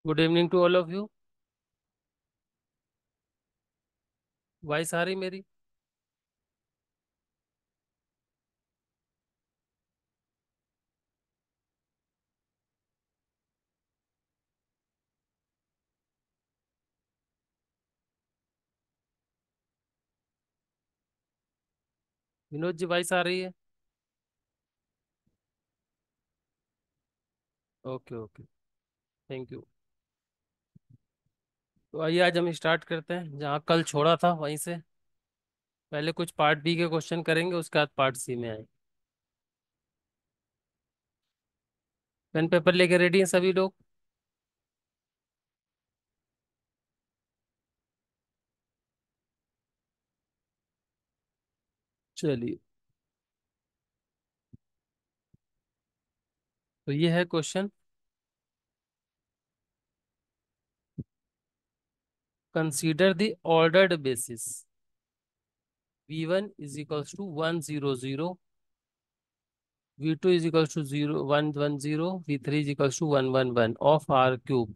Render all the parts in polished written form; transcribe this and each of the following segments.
Good evening to all of you. Voice आ रही मेरी? विनोद जी, वॉइस आ रही है? Okay okay, thank you. तो आइए आज हम स्टार्ट करते हैं जहाँ कल छोड़ा था वहीं से। पहले कुछ पार्ट बी के क्वेश्चन करेंगे, उसके बाद पार्ट सी में आए। पेन पेपर लेके रेडी हैं सभी लोग? चलिए, तो ये है question. Consider the ordered basis v1 is equals to 100, v2 is equals to 0110, v3 is equals to 111 of R cube.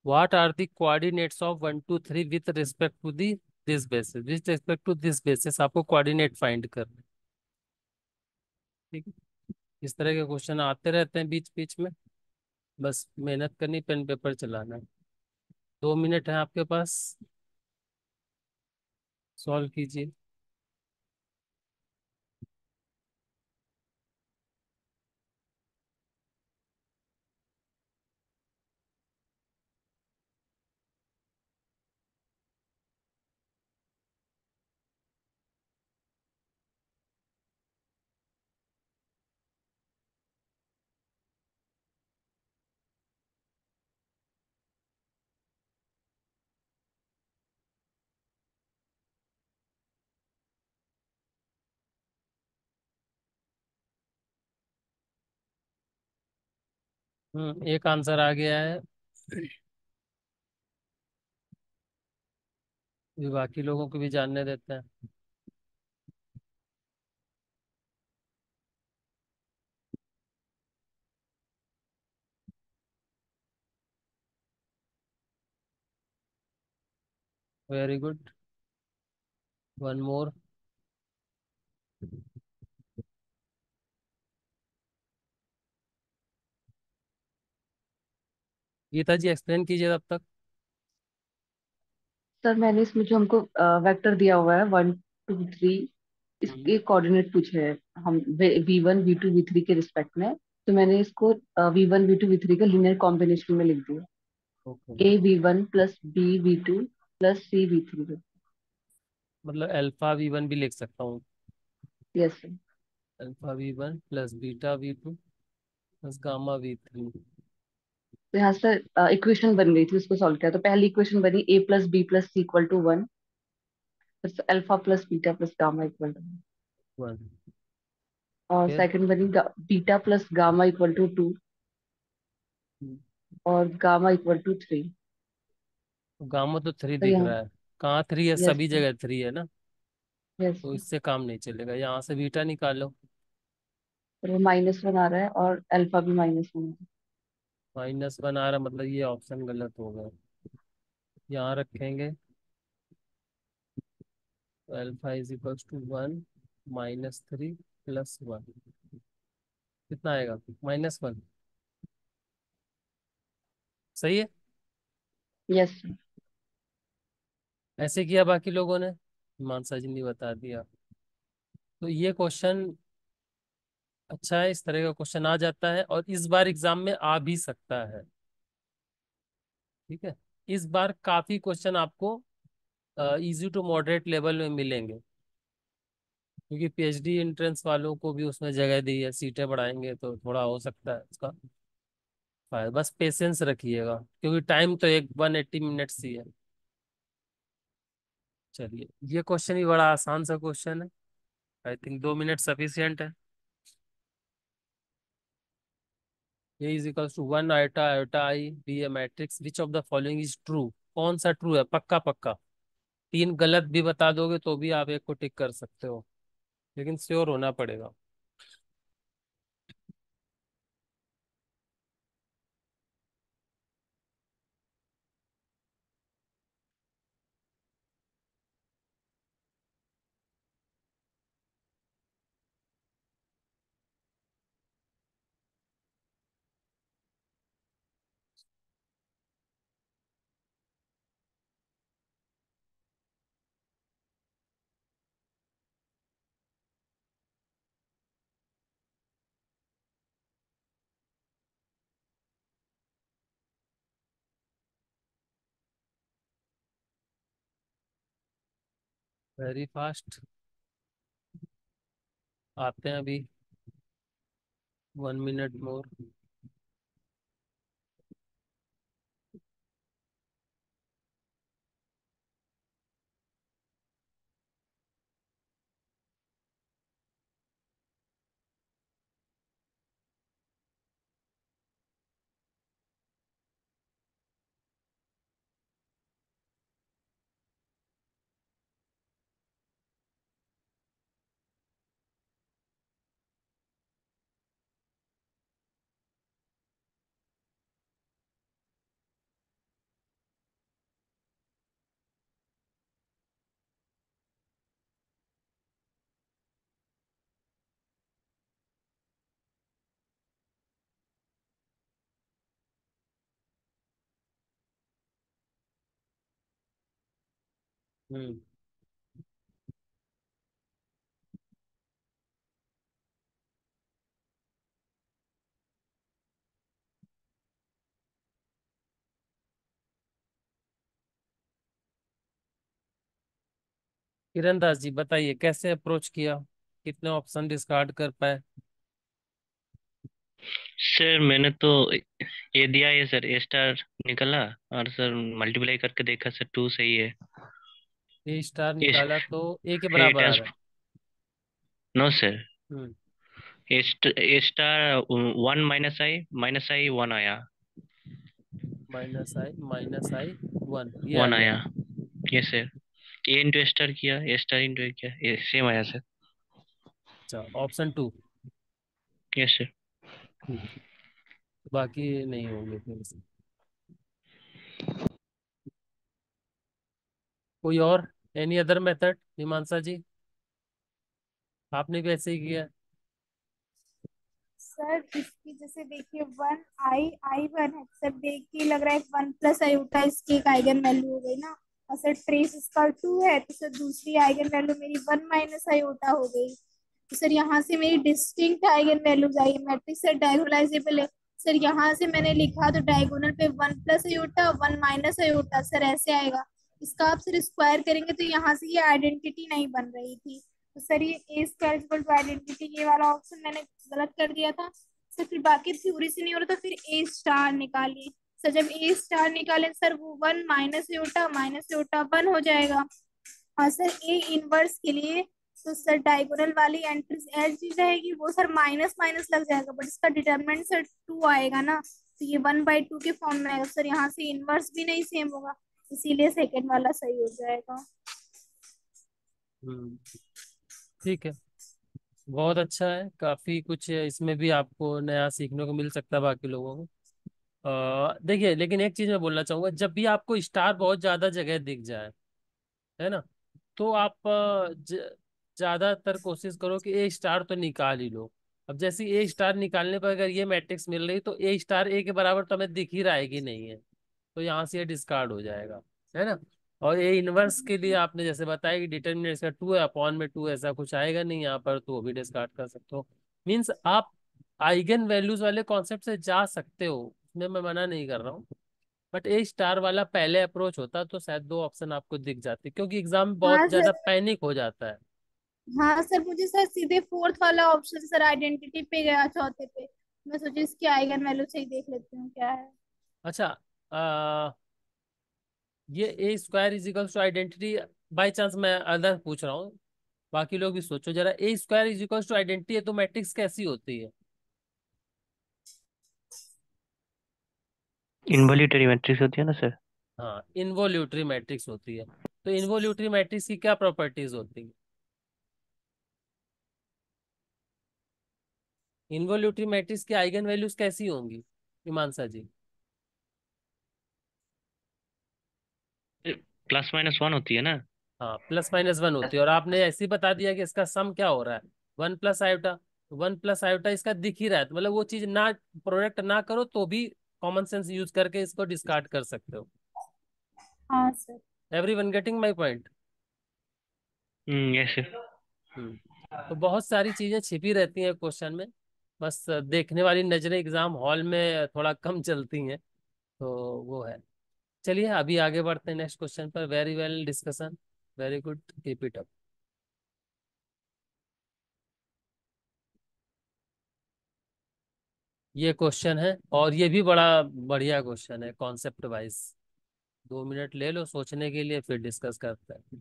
What are the coordinates of 1 2 3 with respect to the this basis? With respect to this basis आपको coordinate find करना है। ठीक है, इस तरह के question आते रहते हैं बीच बीच में। बस मेहनत करनी, पेन पेपर चलाना है। 2 मिनट है आपके पास, सॉल्व कीजिए। एक आंसर आ गया है। ये बाकी लोगों को भी जानने देते हैं। Very good, one more. Geeta ji explain कीजिए तब तक। सर मैंने इसमें जो हमको वेक्टर दिया हुआ है 1 2 3, हम्म। इसके कोऑर्डिनेट पूछे हैं हम V1 V2 V3 के रिस्पेक्ट में। तो मैंने इसको V1 V2 V3 का लीनियर कॉम्बिनेशन में लिख दिया। Okay, A V1 plus B V2 plus C V3। मतलब अल्फा v1 भी लिख सकता हूँ। Yes sir. Alpha v1 plus beta v2 plus gamma v3। तो यहाँ से इक्वेशन बन गई थी, उसको सॉल्व किया तो पहली इक्वेशन बनी A+B+C=1। फिर alpha plus beta plus gamma equal to, one. और फिर सेकंड बनी beta plus gamma equal to 2 और गामा इक्वल टू 3। गामा तो 3 तो दिख यहाँ, रहा है। कहाँ 3 है? यस सभी सर। जगह 3 है ना। यस तो सर। इससे काम नहीं चलेगा, यहाँ से बीटा निकालो। और वो -1 आ रहा है और अल्फा भी -1 आ रहा -1 आ रहा, मतलब ये ऑप्शन गलत हो गया। यहाँ रखेंगे तो अल्फा इज इक्वल्स टू 1 -3 +1। कितना आएगा? -1। सही है। है। Yes sir. ऐसे किया बाकी लोगों ने, मानसा जी ने बता दिया। तो ये क्वेश्चन अच्छा है, इस तरह का क्वेश्चन आ जाता है और इस बार एग्जाम में आ भी सकता है। ठीक है, इस बार काफी क्वेश्चन आपको इजी टू मॉडरेट लेवल में मिलेंगे, क्योंकि पीएचडी एंट्रेंस वालों को भी उसमें जगह दी है, सीटें बढ़ाएंगे तो थोड़ा हो सकता है उसका फायदा। बस पेशेंस रखिएगा, क्योंकि टाइम तो एक 180 मिनट्स ही है। चलिए, ये क्वेश्चन भी बड़ा आसान सा क्वेश्चन है। आई थिंक 2 मिनट सफिशियंट है। A is equals to 1 iota iota I B A matrix which of the following is true. कौन सा ट्रू है? पक्का पक्का। 3 गलत भी बता दोगे तो भी आप एक को टिक कर सकते हो, लेकिन श्योर होना पड़ेगा। Very fast. आते हैं अभी। 1 मिनट मोर। हम्म। किरण दास जी बताइए कैसे अप्रोच किया, कितने ऑप्शन डिस्कार्ड कर पाए। सर मैंने तो ये दिया है सर, ए स्टार निकला। और सर मल्टीप्लाई करके देखा सर, 2 सही है। ए स्टार ए निकाला तो ए के ए बराबर आ ट्रांस रहा है। No sir. Hmm. A star 1 -i -1 आया। माइनस आई 1 ये आ 1 गया। आया। Yes sir. A into star किया, ए स्टार इंटू ए किया, ये सेम आया सर। अच्छा, ऑप्शन 2। Yes sir. ठीक है। बाकी नहीं होंगे फिर से। कोई और, एनी अदर मेथड हिमांशा जी, आपने भी ऐसे ही किया। सर इसकी जैसे देखिए, वन आई आई वन है सर, देख के लग रहा है वन प्लस आई उठा, इसकी एक आइगन वैल्यू हो गई ना। और सर ट्रेस इसका टू है, तो सर दूसरी आइगन वैल्यू मेरी वन माइनस आई उठा हो गई। तो सर यहाँ से मेरी डिस्टिंक्ट आइगन वैल्यूज आई। मैट्रिक्स सर डायगोनलाइजेबल है। सर यहाँ से मैंने लिखा तो डायगोनल पे वन प्लस आई उठा, वन माइनस आई उठा, सर ऐसे आएगा। इसका आप सर स्क्वायर करेंगे तो यहाँ से ये आइडेंटिटी नहीं बन रही थी। तो सर ये A square equal to identity, ये वाला ऑप्शन मैंने गलत कर दिया था। सर फिर बाकी थ्योरी से नहीं हो रहा, तो फिर ए स्टार निकालिए। सर जब ए स्टार निकालें सर, वो वन माइनस योटा वन हो जाएगा। और सर ए इनवर्स के लिए तो सर डायगोनल वाली एंट्रीज एज रहेगी, वो सर माइनस माइनस लग जाएगा, बट इसका डिटरमिनेंट सर टू आएगा ना, तो ये 1/2 के फॉर्म में आएगा। सर यहाँ से इनवर्स भी नहीं सेम होगा, इसीलिए सेकेंड वाला सही हो जाएगा। हम्म। ठीक है। बहुत अच्छा है, काफी कुछ इसमें भी आपको नया सीखने को मिल सकता है बाकी लोगों को। देखिए, लेकिन एक चीज मैं बोलना चाहूंगा, जब भी आपको स्टार बहुत ज्यादा जगह दिख जाए, है ना, तो आप ज्यादातर कोशिश करो कि ए स्टार तो निकाल ही लो। अब जैसे ए स्टार निकालने पर अगर ये मैट्रिक्स मिल रही तो ए स्टार ए के बराबर तो हमें दिख ही रहा है कि नहीं है, तो यहाँ से ये डिस्कार्ड हो जाएगा, है ना। और ए इनवर्स के लिए आपने जैसे बताया कि डिटर्मिनेंट इसका 2 है, अपॉन में 2 ऐसा कुछ आएगा नहीं यहाँ पर, तो वो भी डिस्कार्ड कर सकते हो। मीन्स आप आइगन वैल्यूज वाले कॉन्सेप्ट से जा सकते हो, उसमें मैं मना नहीं कर रहा हूँ। बट ए स्टार वाला पहले अप्रोच होता तो शायद दो ऑप्शन आपको दिख जाते, क्योंकि एग्जाम में बहुत हाँ ज्यादा सर। पैनिक हो जाता है। हाँ सर, मुझे सर सीधे फोर्थ वाला ऑप्शन सर आइडेंटिटी पे गया, चौथे पे। मैं सोची इसकी आइगन वैल्यू से ही देख लेती हूँ क्या है। अच्छा, ये A square is equals to identity, by chance मैं अदर पूछ रहा हूँ, बाकी लोग भी सोचो जरा, A square is equals to identity है तो मैट्रिक्स कैसी होती है। इनवॉल्यूटरी मैट्रिक्स होती है ना सर। हाँ, इनवोल्यूटरी मैट्रिक्स होती है। तो इनवोल्यूटरी मैट्रिक्स की क्या प्रॉपर्टीज होती है। इनवोल्यूटरी मैट्रिक्स की आइगन वैल्यूज कैसी होंगी हिमांशा जी। +-1 होती है ना। हाँ, +-1 होती है, और आपने ऐसे ही बता दिया कि इसका सम क्या हो रहा है, 1 + i। 1 + i इसका दिख ही रहा है, तो मतलब वो चीज ना, प्रोडक्ट ना करो तो भी कॉमन सेंस यूज करके इसको डिस्कार्ड कर सकते हो। हाँ sir. Everyone getting my point. Yes sir. Hmm. तो बहुत सारी चीजें छिपी रहती हैं क्वेश्चन में, बस देखने वाली नजरें एग्जाम हॉल में थोड़ा कम चलती हैं, तो वो है। चलिए अभी आगे बढ़ते हैं नेक्स्ट क्वेश्चन पर। Very well discussion, very good, keep it up. ये क्वेश्चन है, और ये भी बड़ा बढ़िया क्वेश्चन है कॉन्सेप्ट वाइज। 2 मिनट ले लो सोचने के लिए, फिर डिस्कस करते हैं।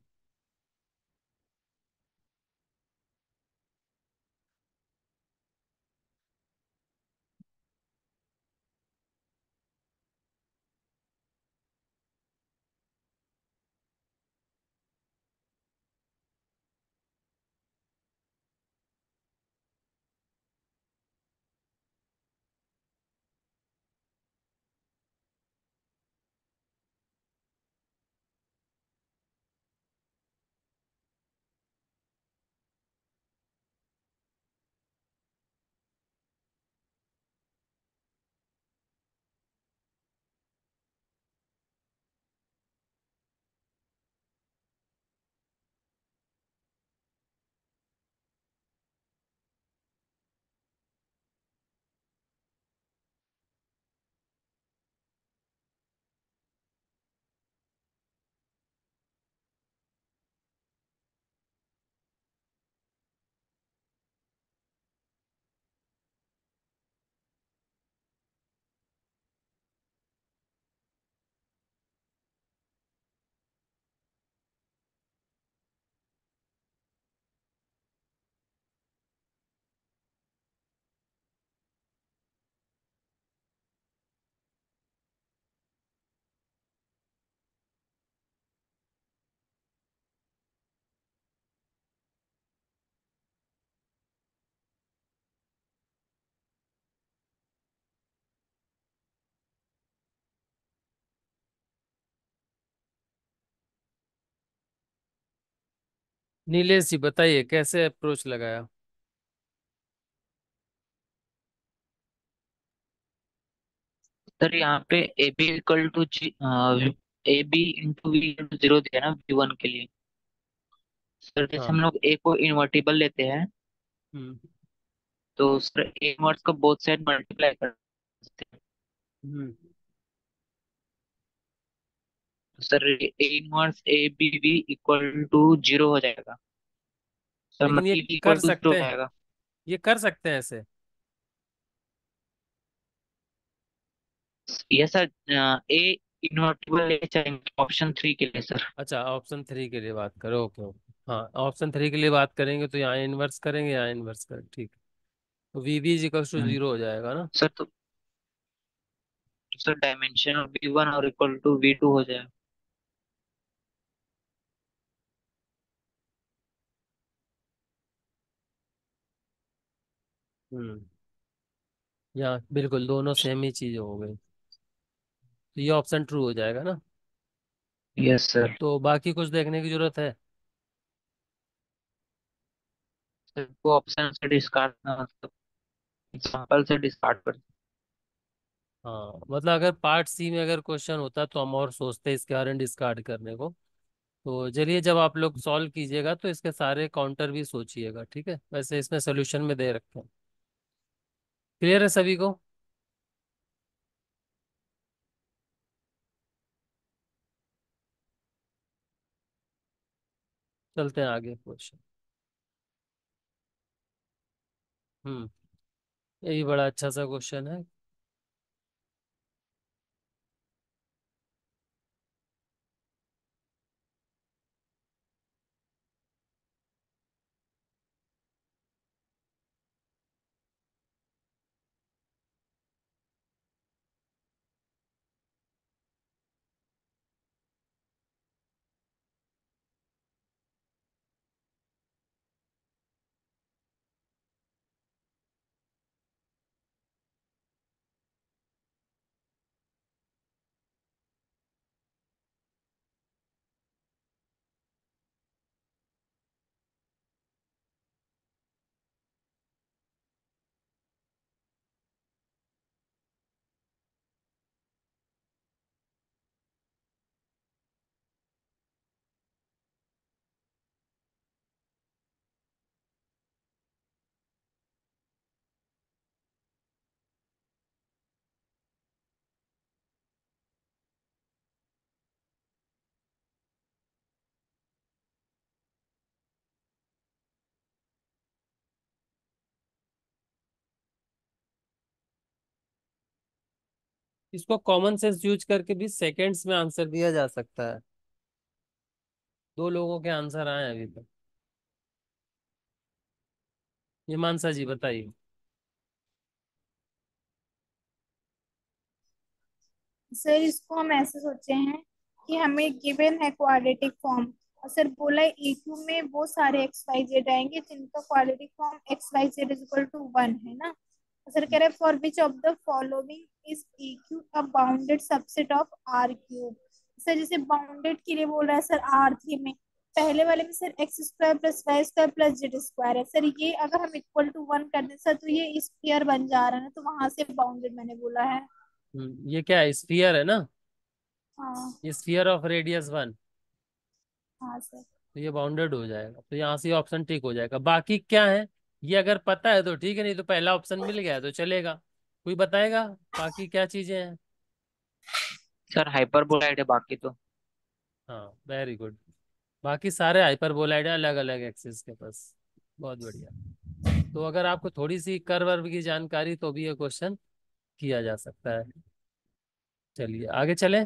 नीलेश जी बताइए कैसे अप्रोच लगाया। सर यहाँ पे A B equal to G, A B into V into zero दिया ना V1 के लिए। सर जैसे हाँ। हम लोग ए को इन्वर्टिबल लेते हैं, हम्म। तो सर ए इनवर्स को बोथ साइड मल्टीप्लाई कर सकते हैं। हम्म। तो sir A inverse A B V equal to zero हो जाएगा। सर लेकिन ये मतलब इक्वल कर टू जीरो हो सकते हैं, जाएगा। ये कर सकते हैं ऐसे। ये सर ए इन्वर्टिबल ले चाहेंगे ऑप्शन 3 के लिए सर। अच्छा, ऑप्शन 3 के लिए बात करो, ओके ओके। हाँ, ऑप्शन 3 के लिए बात करेंगे तो यहाँ इन्वर्स करेंगे, यहाँ इन्वर्स करें, ठीक है। तो V B is equals to hmm, 0 हो जाएगा ना। सर तो सर डायमेंशन ऑफ V1 और इक्वल टू V2 हो जाएगा। हम्म। यहाँ बिल्कुल दोनों सेम ही चीज हो गई, तो ये ऑप्शन ट्रू हो जाएगा ना। Yes sir. तो बाकी कुछ देखने की जरूरत है। सर को ऑप्शन से डिस्कार्ड, मतलब एग्जाम्पल से डिस्कार्ड कर। हाँ, मतलब अगर पार्ट सी में अगर क्वेश्चन होता तो हम और सोचते इसके बारे में डिस्कार्ड करने को। तो चलिए, जब आप लोग सॉल्व कीजिएगा तो इसके सारे काउंटर भी सोचिएगा, ठीक है। वैसे इसमें सोल्यूशन में दे रखे हैं। क्लियर है सभी को। चलते हैं आगे क्वेश्चन। हम्म। यही बड़ा अच्छा सा क्वेश्चन है। इसको कॉमन सेंस यूज करके भी सेकेंड्स में आंसर दिया जा सकता है। 2 लोगों के आंसर आए अभी तक। हिमांशा जी बताइए। सर इसको हम ऐसे सोचे हैं कि हमें गिवन है क्वाड्रेटिक फॉर्म, और सर बोला है EQ में वो सारे एक्स वाई जेड आएंगे जिनका quadratic form X Y Z is equal to 1 है ना। और सर कह रहे हैं for which of the following is EQ a bounded subset of R cube. Sir जैसे बाउंडेड के लिए बोल रहा है सर R3 में, पहले वाले में sir X square plus Y square plus Z square है सर, ये अगर हम इक्वल टू 1 कर दें सर तो ये स्क्वायर बन जा रहा है ना, तो वहां से बाउंडेड मैंने बोला है। ये क्या है, स्फीयर है ना? हाँ। Sphere of radius 1। हाँ सर। तो ये बाउंडेड हो जाएगा, तो यहाँ से ऑप्शन ठीक हो जाएगा। बाकी क्या है, ये अगर पता है तो ठीक है, नहीं तो पहला ऑप्शन मिल गया तो चलेगा। कोई बताएगा बाकी क्या चीजें हैं? सर हाइपरबोलाइड है बाकी तो। हाँ वेरी गुड। बाकी सारे हाइपरबोलाइड है अलग अलग एक्सिस के पास। बहुत बढ़िया। तो अगर आपको थोड़ी सी कर्व वर्व की जानकारी तो भी ये क्वेश्चन किया जा सकता है। चलिए आगे चलें।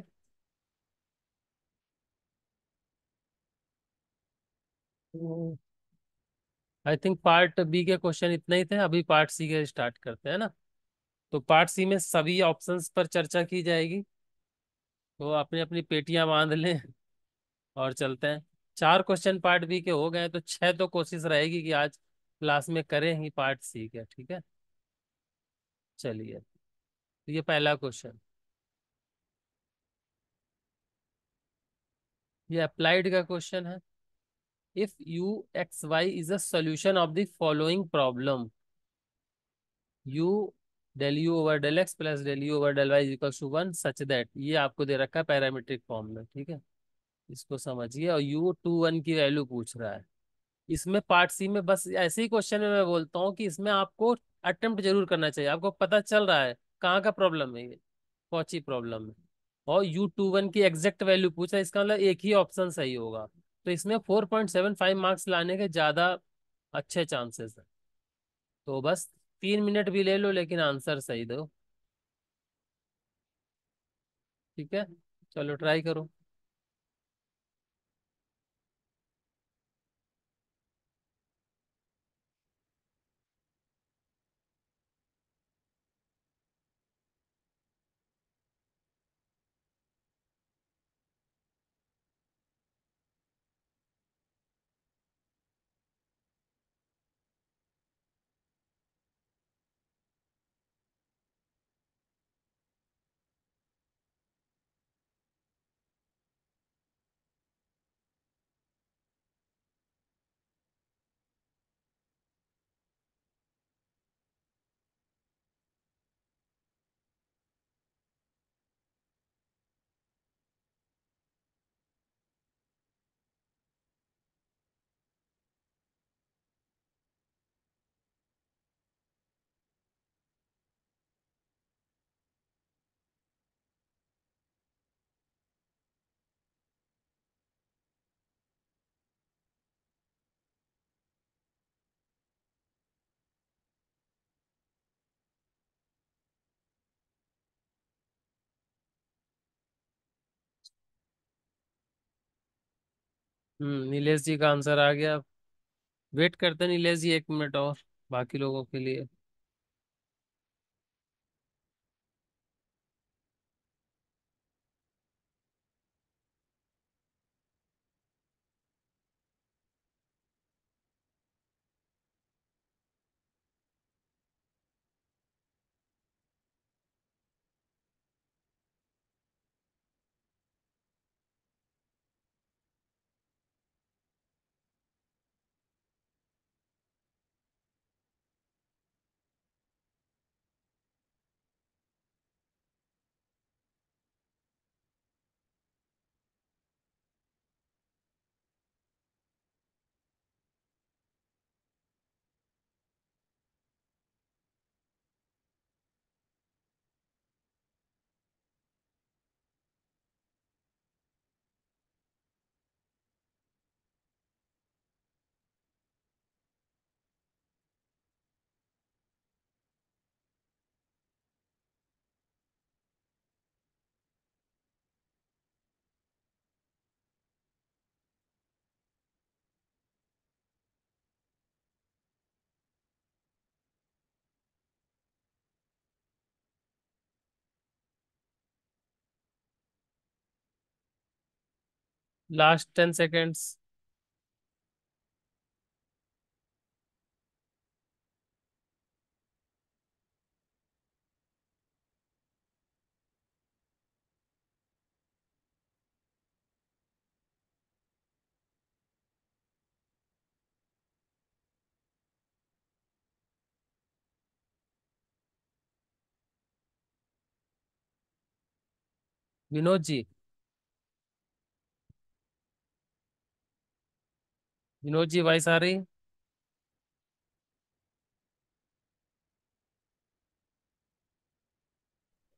आई थिंक पार्ट बी के क्वेश्चन इतने ही थे, अभी पार्ट सी के स्टार्ट करते हैं ना। तो पार्ट सी में सभी ऑप्शंस पर चर्चा की जाएगी। तो अपनी अपनी पेटियां बांध लें और चलते हैं। 4 क्वेश्चन पार्ट बी के हो गए, तो 6 तो कोशिश रहेगी कि आज क्लास में करें ही पार्ट सी के, ठीक है। चलिए, तो ये पहला क्वेश्चन, ये अप्लाइड का क्वेश्चन है। If U X Y is a solution of the following problem, U del U over del X plus del U over del Y equal to 1 such that, ये आपको दे रखा है पैरामीट्रिक फॉर्म में, ठीक है। इसको समझिए, और यू 2 1 की वैल्यू पूछ रहा है। इसमें पार्ट सी में बस ऐसे ही क्वेश्चन में मैं बोलता हूँ कि इसमें आपको अटेम्प्ट जरूर करना चाहिए, आपको पता चल रहा है कहाँ का प्रॉब्लम है, ये कौची प्रॉब्लम है। और U21 की एग्जैक्ट वैल्यू पूछा है, इसका मतलब एक ही ऑप्शन सही होगा। तो इसमें 4.75 मार्क्स लाने के ज्यादा अच्छे चांसेस है। तो बस 3 मिनट भी ले लो लेकिन आंसर सही दो, ठीक है। चलो ट्राई करो। नीलेश जी का आंसर आ गया। वेट करते हैं नीलेश जी 1 मिनट और बाकी लोगों के लिए। Last 10 seconds. Vinod ji, Vinod ji voice आ रही?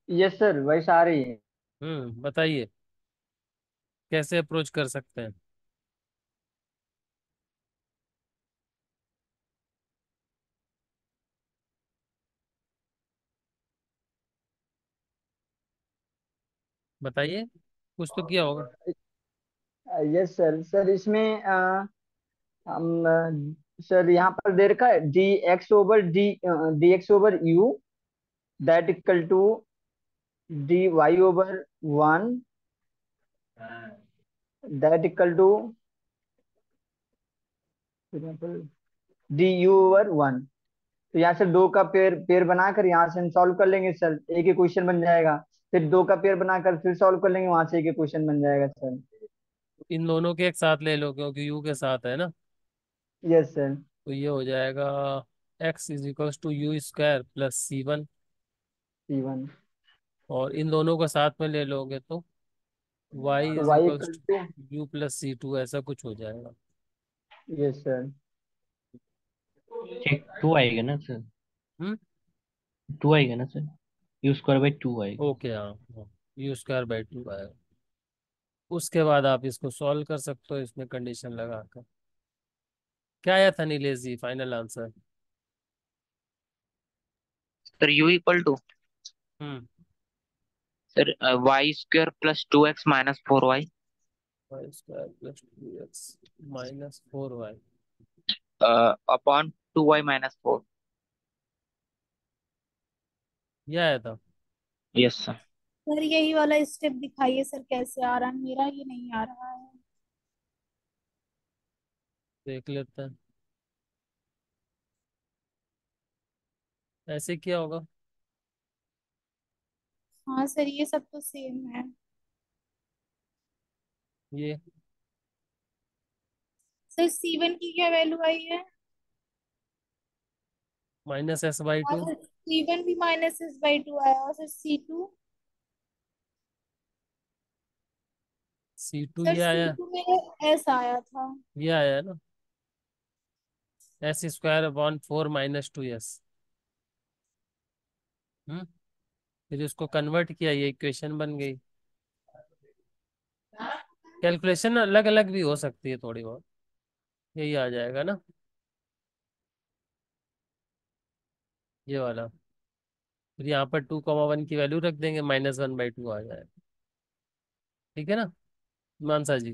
यस सर, वॉइस आ रही है। बताइए कैसे अप्रोच कर सकते हैं। बताइए, कुछ तो किया होगा। Yes sir. सर इसमें हम सर यहाँ पर दे रखा है D X over that equal to dy/1 that equal to du/1। तो यहाँ से दो का पेयर पेयर बनाकर यहाँ से हम सॉल्व कर लेंगे सर, एक ही क्वेश्चन बन जाएगा। फिर दो का पेयर बनाकर फिर सॉल्व कर लेंगे, वहां से एक ही क्वेश्चन बन जाएगा सर। इन दोनों के एक साथ ले लो क्योंकि यू के साथ है ना। Yes sir. तो ये हो जाएगा x = u² + c1। C1। और इन दोनों को साथ में ले लोगे तो y तो is y equals equal to two. u + c2, ऐसा कुछ हो जाएगा। Yes sir. ठीक, 2 आएगा ना सर? हम्म। 2 आएगा ना सर? u² / 2 आएगा। ओके, हाँ, u²/2 आएगा। उसके बाद आप इसको सॉल्व कर सकते हो इसमें कंडीशन लगाकर। क्या आया था Nilesh ji final answer? Sir u equal to hmm. Sir y² + 2x - 4y y² + 2x - 4y। Upon 2y - 4। ये आया था। Yes sir. सर यही वाला स्टेप दिखाइए सर, कैसे आ रहा है, मेरा ये नहीं आ रहा है। देख लेते हैं। ऐसे क्या होगा? हाँ सर, ये सब तो सेम है। ये सर C1 की क्या वैल्यू आई है? -s/2। और C1 भी -s/2 आया, और सर C2? c2 सर ये आया। C2 में S आया था। ये आया है ना, s²/4 - 2s। हम्म। फिर इसको कन्वर्ट किया, ये इक्वेशन बन गई। कैलकुलेशन अलग अलग भी हो सकती है थोड़ी बहुत। यही आ जाएगा ना, ये वाला। फिर यहाँ पर 2, 1 की वैल्यू रख देंगे, -1/2 आ जाएगा। ठीक है ना मानसा जी?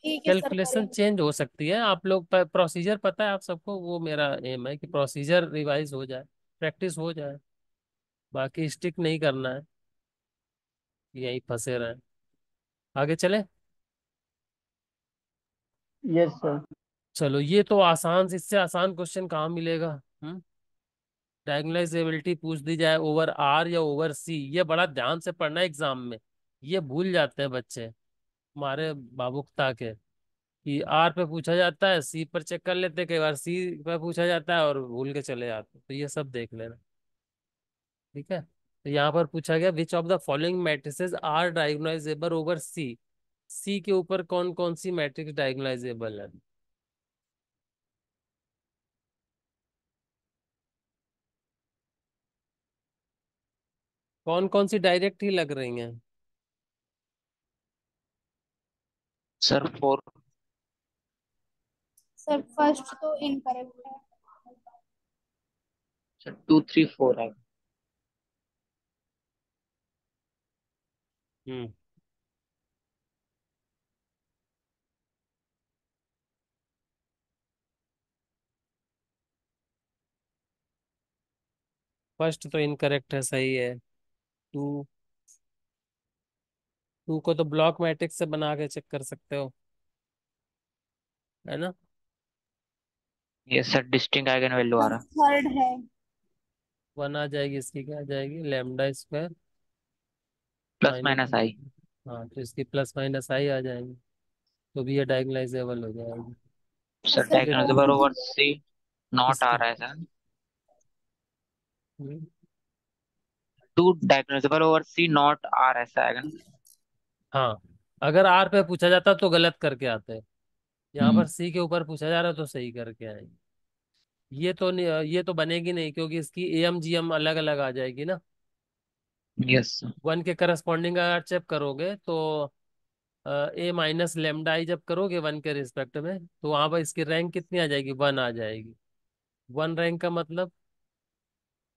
ठीक है सर, कैलकुलेशन करेंगे। चेंज हो सकती है, आप लोग प्रोसीजर पता है आप सबको, वो मेरा एम है कि प्रोसीजर रिवाइज हो जाए, प्रैक्टिस हो जाए। बाकी स्टिक नहीं करना है, यहीं फंसे रहे। आगे चले। Yes sir. चलो, ये तो आसान से, इससे आसान क्वेश्चन कहाँ मिलेगा। हम्म। डायगोनलाइजेबिलिटी पूछ दी जाए ओवर आर या ओवर सी, ये बड़ा ध्यान से पढ़ना है एग्जाम में। ये भूल जाते हैं बच्चे हमारे भावुकता के, कि आर पे पूछा जाता है, सी पर चेक कर लेते हैं, कई बार सी पे पूछा जाता है और भूल के चले जाते हैं। तो ये सब देख लेना। ठीक है, तो यहाँ पर पूछा गया which of the following matrices are diagonalizable over C. C के ऊपर कौन कौन सी मैट्रिक्स डायगोनाइजेबल है? कौन कौन सी डायरेक्ट ही लग रही हैं? सर 4। सर फर्स्ट तो इनकरेक्ट है। सर 2 3 4 आएगा। हम्म। फर्स्ट तो इनकरेक्ट है, सही है। टू टू को तो ब्लॉक मैट्रिक्स से बना के चेक कर सकते हो, है ना। ये सर डिस्टिंक्ट आइगन वैल्यू आ अब रहा। थर्ड है। वन आ जाएगी, इसकी क्या आ जाएगी, lambda square plus minus. Minus I. हाँ, तो इसकी प्लस माइनस आई आ जाएगी, तो भी ये डायगोनलाइजेबल हो जाएगी। और सर सर फिर डायगोनलाइजेबल कौन सी ओवर है? सी नॉट आ इसकी रहा है sir. Hmm, two diagonalizable over C not R ऐसा आएगा ना। हाँ, अगर आर पे पूछा जाता तो गलत करके आते, यहाँ हम्म। पर सी के ऊपर पूछा जा रहा है तो सही करके आएंगे। ये तो बनेगी नहीं, क्योंकि इसकी एम जी एम अलग अलग आ जाएगी ना। Yes sir. वन के करस्पॉन्डिंग अगर चेक करोगे तो ए माइनस लेमडा आई जब करोगे वन के रिस्पेक्ट में, तो वहां पर इसकी रैंक कितनी आ जाएगी, वन आ जाएगी। वन रैंक का मतलब,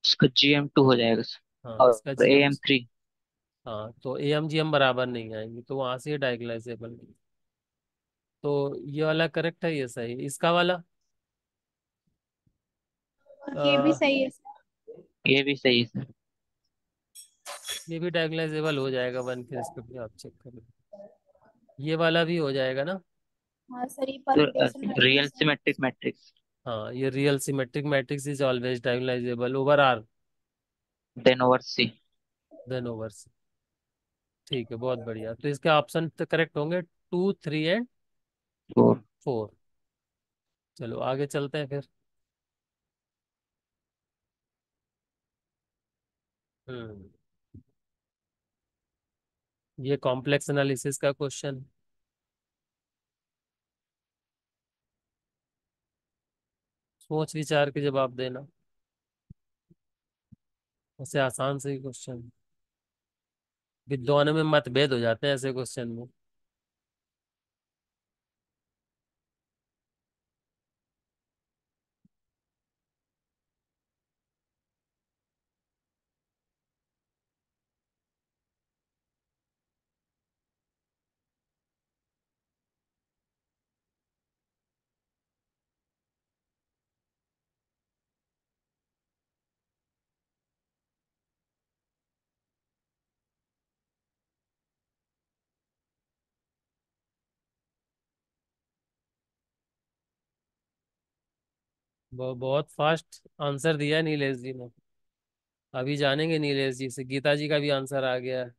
इसका GM2 हो जाएगा सर, हाँ, इसका और जी एम। AM3। हाँ, तो ए एम जी एम बराबर नहीं आएंगी, तो वहां से डायगोनलाइजेबल। तो ये वाला करेक्ट है, ये सही, इसका वाला ये भी अ, सही है सर। ये भी सही है सर। ये भी डायगोनलाइजेबल हो जाएगा वन के रिस्पेक्ट में, आप चेक करो। ये वाला भी हो जाएगा ना। हाँ सर, ये तो परम्यूटेशन रियल मैट्रिक्स है। सिमेट्रिक मैट्रिक्स हाँ, ये real symmetric matrix is always diagonalizable over R then over C. Then over C. ठीक है, बहुत बढ़िया। तो इसके ऑप्शन तो करेक्ट होंगे, two, three and four. Four. चलो आगे चलते हैं फिर। हम्म ये कॉम्प्लेक्स एनालिसिस का क्वेश्चन, सोच विचार के जवाब देना, ऐसे आसान से ही क्वेश्चन, विद्वानों में मतभेद हो जाते हैं ऐसे क्वेश्चन में। बहुत फास्ट आंसर दिया है नीलेश जी ने। अभी जानेंगे नीलेश जी से, गीता जी का भी आंसर आ गया है।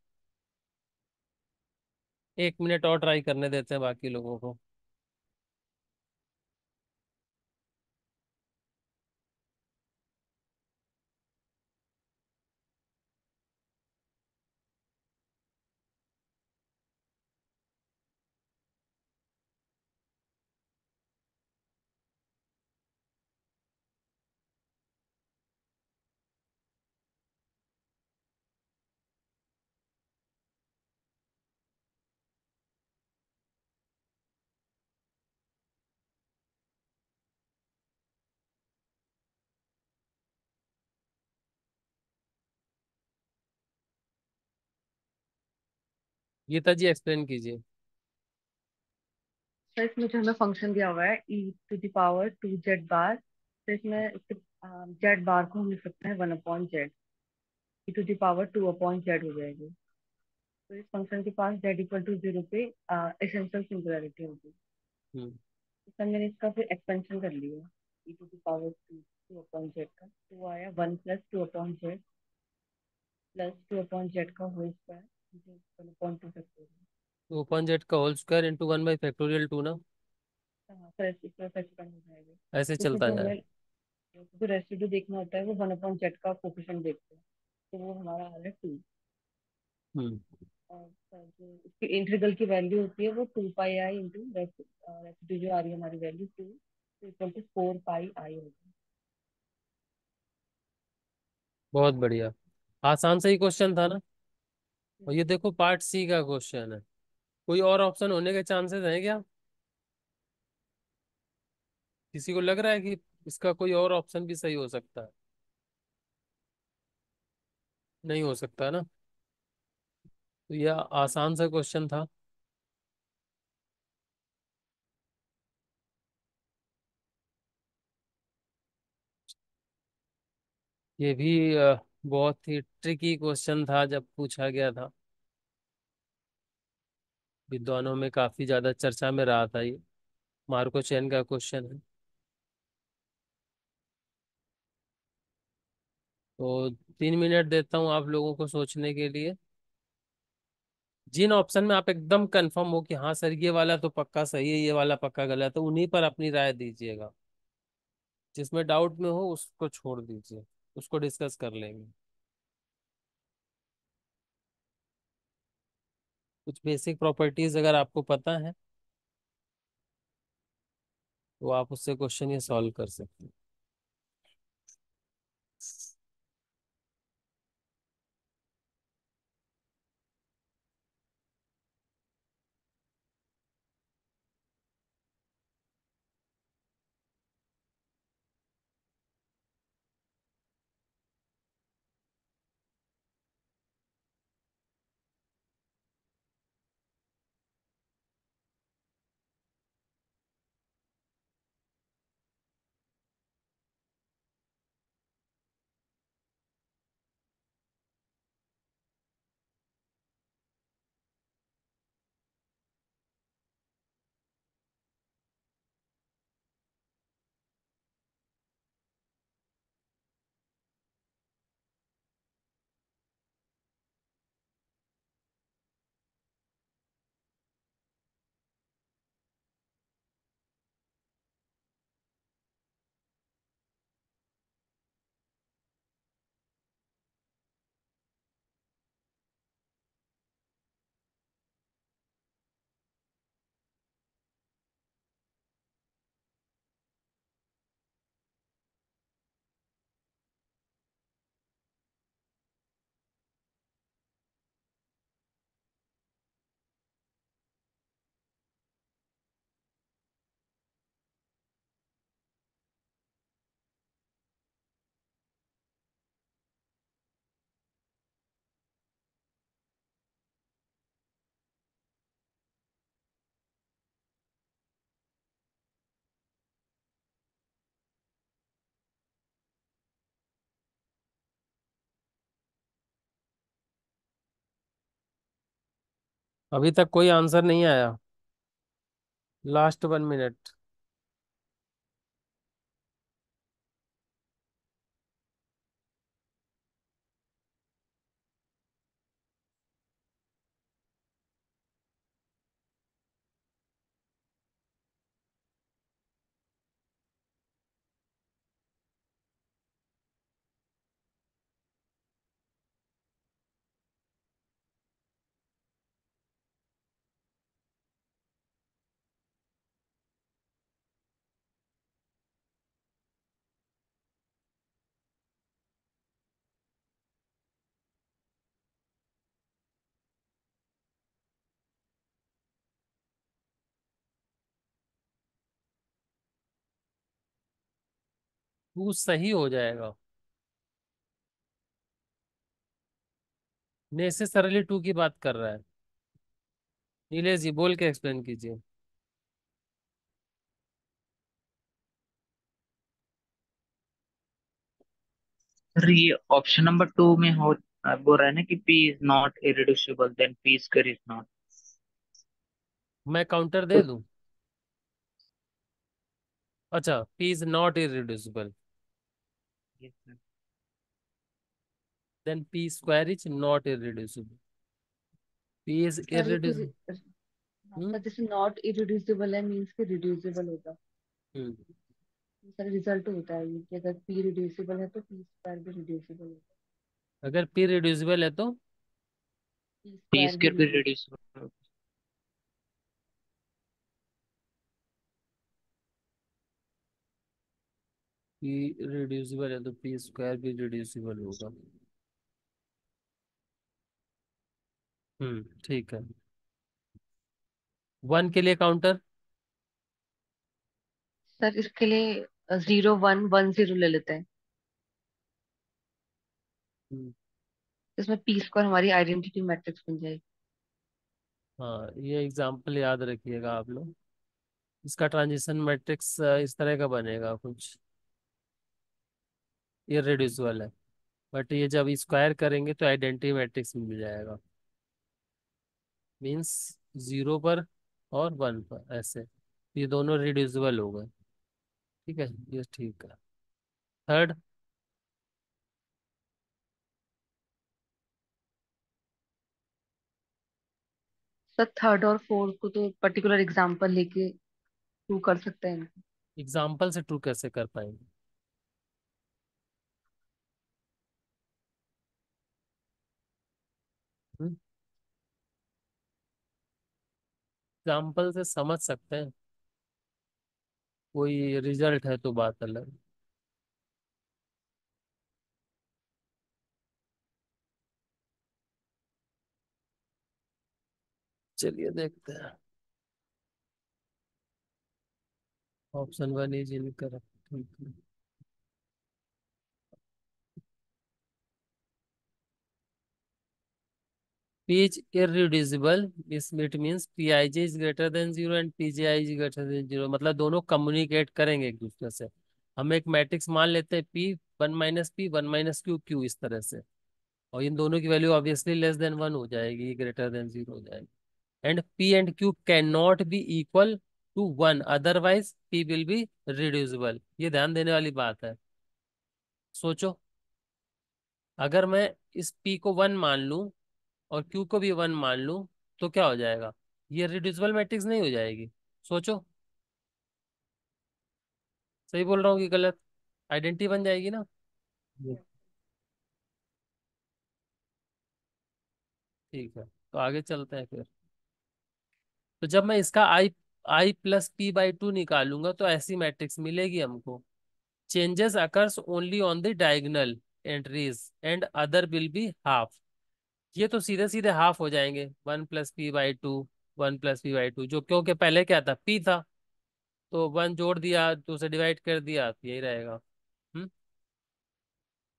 एक मिनट और ट्राई करने देते हैं बाकी लोगों को। गीता जी एक्सप्लेन कीजिए। तो इसमें जो हमें फंक्शन दिया हुआ है e⁻²z बार, तो इसमें जेड बार को हम लिख सकते हैं 1/z, e⁻²/z हो जाएगी। तो इस फंक्शन के पास z = 0 पे एसेंशियल सिंगुलैरिटी होगी। हम्म इस समय मैंने इसका फिर एक्सपेंशन कर लिया, e⁻²/2/z का, तो वो आया 1 + 2/z प्लस 2/z का होल स्क्वायर, 1/2 फैक्टोरियल। तो ओपन जेड का whole square into one by factorial two ना, हाँ, फिर इस तरह एक्सपेंड हो जाएगा। ऐसे तो फिर चलता जो जाए। हमें जो रेसिड्यू देखना होता है वो 1/z का कोफिशिएंट देखते हैं, तो वो हमारा आ रहा है 2। हम्म और जो इसकी इंटीग्रल की वैल्यू होती है वो 2πi इंटू रेसिड्यू जो आ रही है हमारी वैल्यू 2 इक्वल टू 4πi होगी। बहुत बढ़िया, आसान से ही क्वेश्चन था ना। और ये देखो पार्ट सी का क्वेश्चन है, कोई और ऑप्शन होने के चांसेस हैं क्या, किसी को लग रहा है कि इसका कोई और ऑप्शन भी सही हो सकता है, नहीं हो सकता ना। तो यह आसान सा क्वेश्चन था। ये भी बहुत ही ट्रिकी क्वेश्चन था जब पूछा गया था। विद्वानों में काफी ज्यादा चर्चा में रहा था ये। मार्को चेन का क्वेश्चन है। तो 3 मिनट देता हूँ आप लोगों को सोचने के लिए। जिन ऑप्शन में आप एकदम कंफर्म हो कि हाँ सर ये वाला तो पक्का सही है, ये वाला पक्का गलत है, उन्हीं पर अपनी राय दीजिएगा। जिसमें डाउट में हो उसको छोड़ दीजिए, उसको डिस्कस कर लेंगे। कुछ बेसिक प्रॉपर्टीज अगर आपको पता है तो आप उससे क्वेश्चन ये सॉल्व कर सकते हैं। अभी तक कोई आंसर नहीं आया। Last 1 minute. वो सही हो जाएगा। नेसेसरली टू की बात कर रहा है। नीलेश जी बोल के एक्सप्लेन कीजिए। सर ये ऑप्शन नंबर 2 में हो बोल रहा है ना कि P is not irreducible then P square is not. मैं काउंटर दे दूं? अच्छा, P is not irreducible, then P square is not irreducible. P is sir ये इरिड्यूसिबल। हाँ हम्म। सर, जैसे नॉट इरिड्यूसिबल है मीन्स कि रिड्यूसिबल होगा। हम्म। सर रिजल्ट होता है ये कि अगर पी रिड्यूसिबल है तो पी स्क्वायर भी रिड्यूसिबल होगा। अगर पी रिड्यूसिबल है तो पी P स्क्वायर भी स्क्वायर भी रिड्यूस रिड्यूसिबल। पी रिड्यूसिबल है तो पी स्क्वायर भी रिड्यूसिबल होगा। ठीक है। 1 के लिए काउंटर। सर इसके लिए 0 1 1 0 ले लेते हैं। हम्म। इसमें पी स्क्वायर हमारी आइडेंटिटी मैट्रिक्स बन जाएगी। हाँ, ये एग्जाम्पल याद रखिएगा आप लोग। इसका ट्रांजिशन मैट्रिक्स इस तरह का बनेगा कुछ। इरेड्यूसिबल है, बट ये जब स्क्वायर करेंगे तो आइडेंटिटी मैट्रिक्स मिल जाएगा। मीन्स जीरो पर और वन पर, ऐसे ये दोनों रिड्यूसिबल हो गए। ठीक है, ये ठीक है। थर्ड, सर थर्ड और फोर्थ को तो पर्टिकुलर एग्जांपल लेके प्रूव कर सकते हैं इनको। एग्जाम्पल से ट्रू कैसे कर पाएंगे? एग्जाम्पल से समझ सकते हैं, कोई रिजल्ट है तो बात अलग। चलिए देखते हैं। Option one is incorrect. ठीक है। P is irreducible, it means Pij is greater than zero and Pji is greater than zero, मतलब दोनों कम्युनिकेट करेंगे एक दूसरे से। हम एक मैट्रिक्स मान लेते हैं P, one minus P, one minus Q, Q, इस तरह से। और इन दोनों की value obviously less than one हो जाएगी, ग्रेटर देन जीरो हो जाएगी। And P and Q can not be equal to one, otherwise P will be reducible. ये ध्यान देने वाली बात है। सोचो, अगर मैं इस P को वन मान लूं और Q को भी वन मान लूं, तो क्या हो जाएगा? ये रिड्यूसिबल मैट्रिक्स नहीं हो जाएगी? सोचो, सही बोल रहा हूँ कि गलत? आइडेंटिटी बन जाएगी ना। ये ठीक है, तो आगे चलते हैं फिर। तो जब मैं इसका आई प्लस पी बाई टू निकालूंगा तो ऐसी मैट्रिक्स मिलेगी हमको। Changes occurs only on the diagonal entries and other will be half. ये तो सीधे सीधे हाफ हो जाएंगे, one plus P by two, one plus P by two, जो क्योंकि पहले क्या था, पी था, तो वन जोड़ दिया तो उसे डिवाइड कर दिया, तो यही रहेगा। हम्म।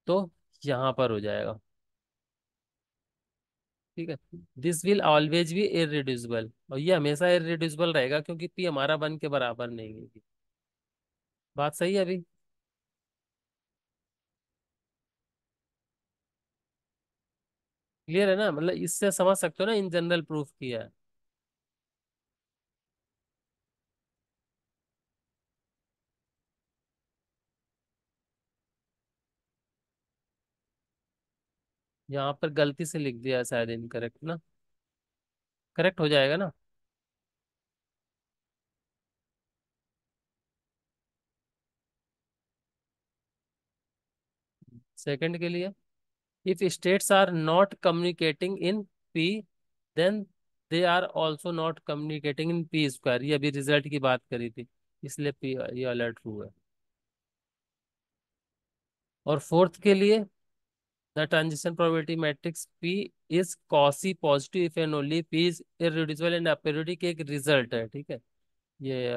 तो यहाँ पर हो जाएगा। ठीक है, this will always be irreducible, और ये हमेशा इररिड्यूसिबल रहेगा क्योंकि पी हमारा वन के बराबर नहीं है। बात सही है अभी? क्लियर है ना? मतलब इससे समझ सकते हो ना, इन जनरल प्रूफ किया है। यहाँ पर गलती से लिख दिया है शायद, इनकरेक्ट ना। करेक्ट हो जाएगा ना? सेकंड के लिए, if states are not communicating in P, then they are also not communicating in P square. ये अभी रिजल्ट की बात करी थी, इसलिए पी, ये अलर्ट ट्रू है। और फोर्थ के लिए, the transition probability matrix P is quasi positive if and only P is irreducible and aperiodic, एक रिजल्ट है। ठीक है, ये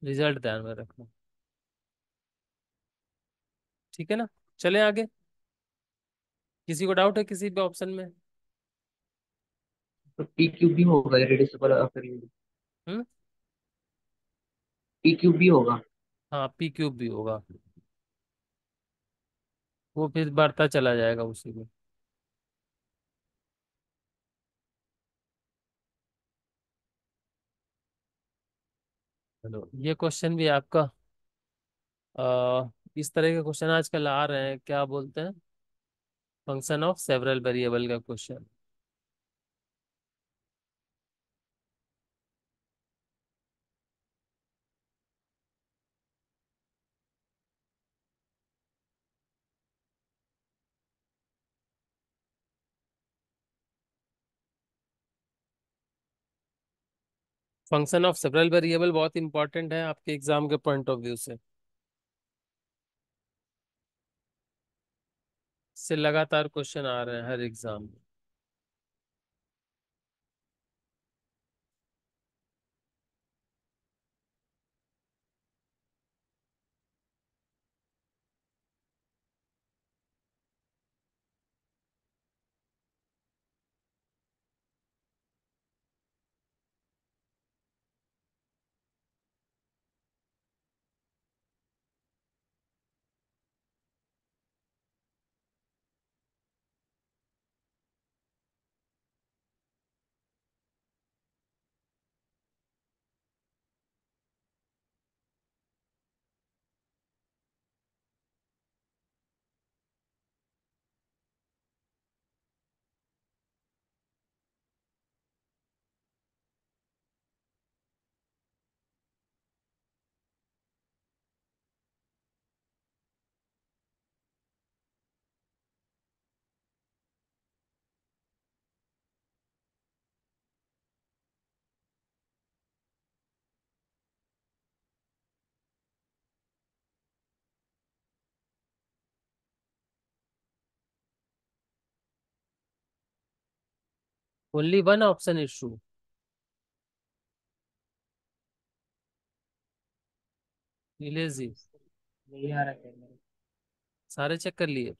रिजल्ट ध्यान में रखना। ठीक है ना? चले आगे। किसी को डाउट है किसी भी ऑप्शन में? तो पी क्यूब भी होगा इरेड्यूसिबल पीरियड? हम्म। पी क्यूब भी होगा? हाँ, पी क्यूब भी होगा, वो फिर बढ़ता चला जाएगा उसी में। चलो, ये क्वेश्चन भी आपका, इस तरह के क्वेश्चन आजकल आ रहे हैं, क्या बोलते हैं, फंक्शन ऑफ सेवरल वेरिएबल का question. Function of several variable बहुत इंपॉर्टेंट है आपके एग्जाम के पॉइंट ऑफ व्यू से। इससे लगातार क्वेश्चन आ रहे हैं हर एग्जाम में। Only one option is true. Nilesh ji, यही आ रहा है मेरे। सारे चेक कर लिए?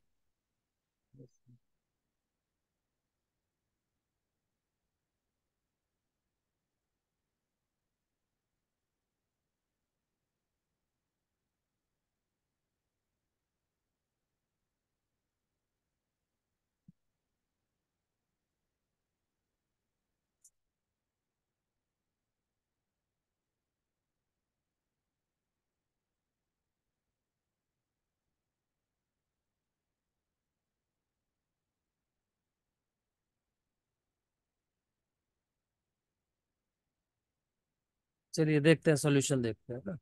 चलिए देखते हैं, सॉल्यूशन देखते हैं ना।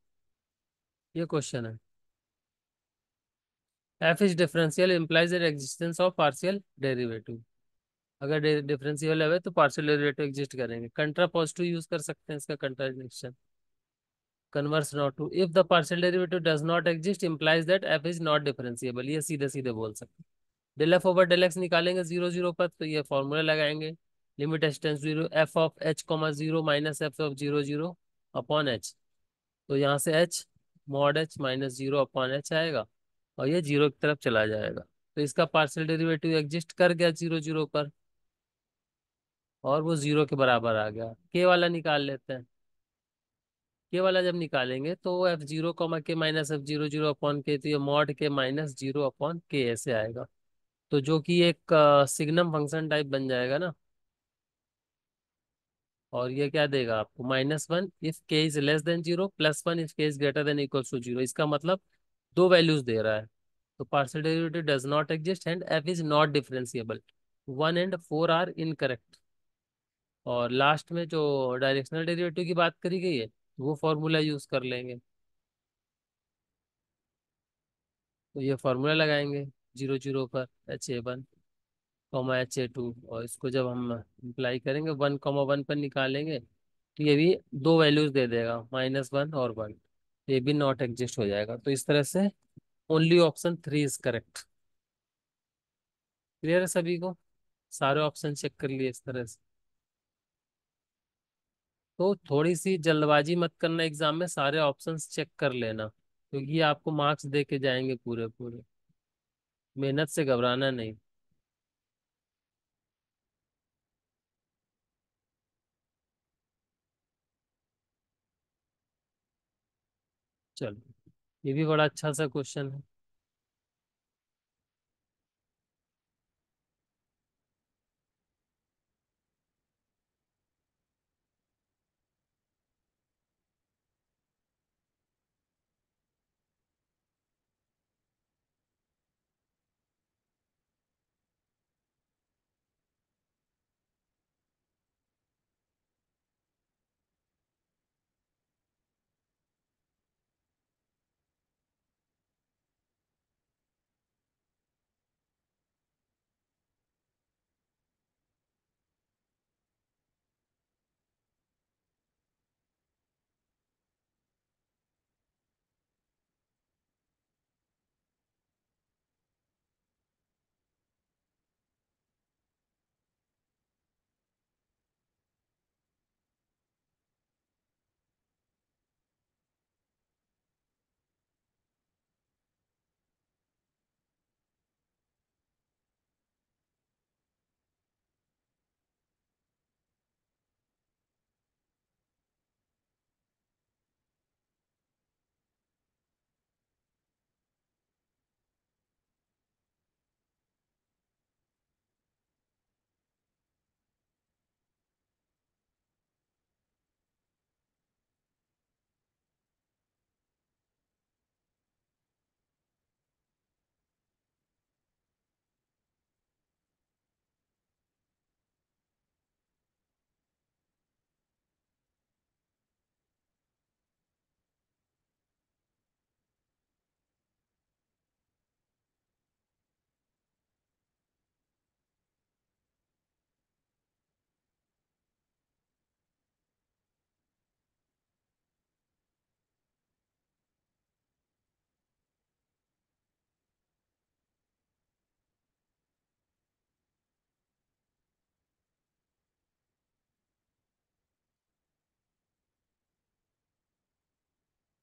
ये क्वेश्चन है, F is differential implies the existence of partial derivative. अगर डिफरेंशियल है तो पार्शियल डेरिवेटिव एग्जिस्ट करेंगे। कंट्रा पॉजिटिव यूज कर सकते हैं इसका contradiction. Converse not true, if the partial derivative does not exist implies that F is not differentiable. ये सीधे सीधे बोल सकते हैं। Del F over del X निकालेंगे जीरो जीरो पर, तो ये फॉर्मूला लगाएंगे। Limit H tends zero, F of H comma zero minus F of zero zero upon H. तो यहाँ से H mod H minus zero upon H आएगा, और ये जीरो की तरफ चला जाएगा। तो इसका पार्शियल डेरिवेटिव एग्जिस्ट कर गया जीरो जीरो पर, और वो जीरो के बराबर आ गया। के वाला निकाल लेते हैं। के वाला जब निकालेंगे तो एफ जीरो कॉमा के minus F zero zero upon के, तो ये मॉड के माइनस जीरो अपॉन के ऐसे आएगा। तो जो कि एक सिग्नम फंक्शन टाइप बन जाएगा ना। और ये क्या देगा आपको, -1 if K is less than zero, +1 if K is greater than equals to zero. इसका मतलब दो वैल्यूज दे रहा है। तो partial derivative does not exist and F is not differentiable. 1 and 4 are incorrect. और लास्ट में जो डायरेक्शनल डेरिवेटिव की बात करी गई है, वो फॉर्मूला यूज कर लेंगे। तो ये फॉर्मूला लगाएंगे जीरो जीरो पर, H A1 H A2, और इसको जब हम अप्लाई करेंगे 1, 1 पर निकालेंगे, तो ये भी दो वैल्यूज दे देगा, -1 और 1। ये भी नॉट एग्जिस्ट हो जाएगा। तो इस तरह से only option 3 is correct. Clear है सभी को? सारे ऑप्शन चेक कर लिए इस तरह से। तो थोड़ी सी जल्दबाजी मत करना, एग्जाम में सारे ऑप्शंस चेक कर लेना, क्योंकि ये आपको मार्क्स दे के जाएंगे पूरे पूरे। मेहनत से घबराना नहीं। चलो, ये भी बड़ा अच्छा सा क्वेश्चन है।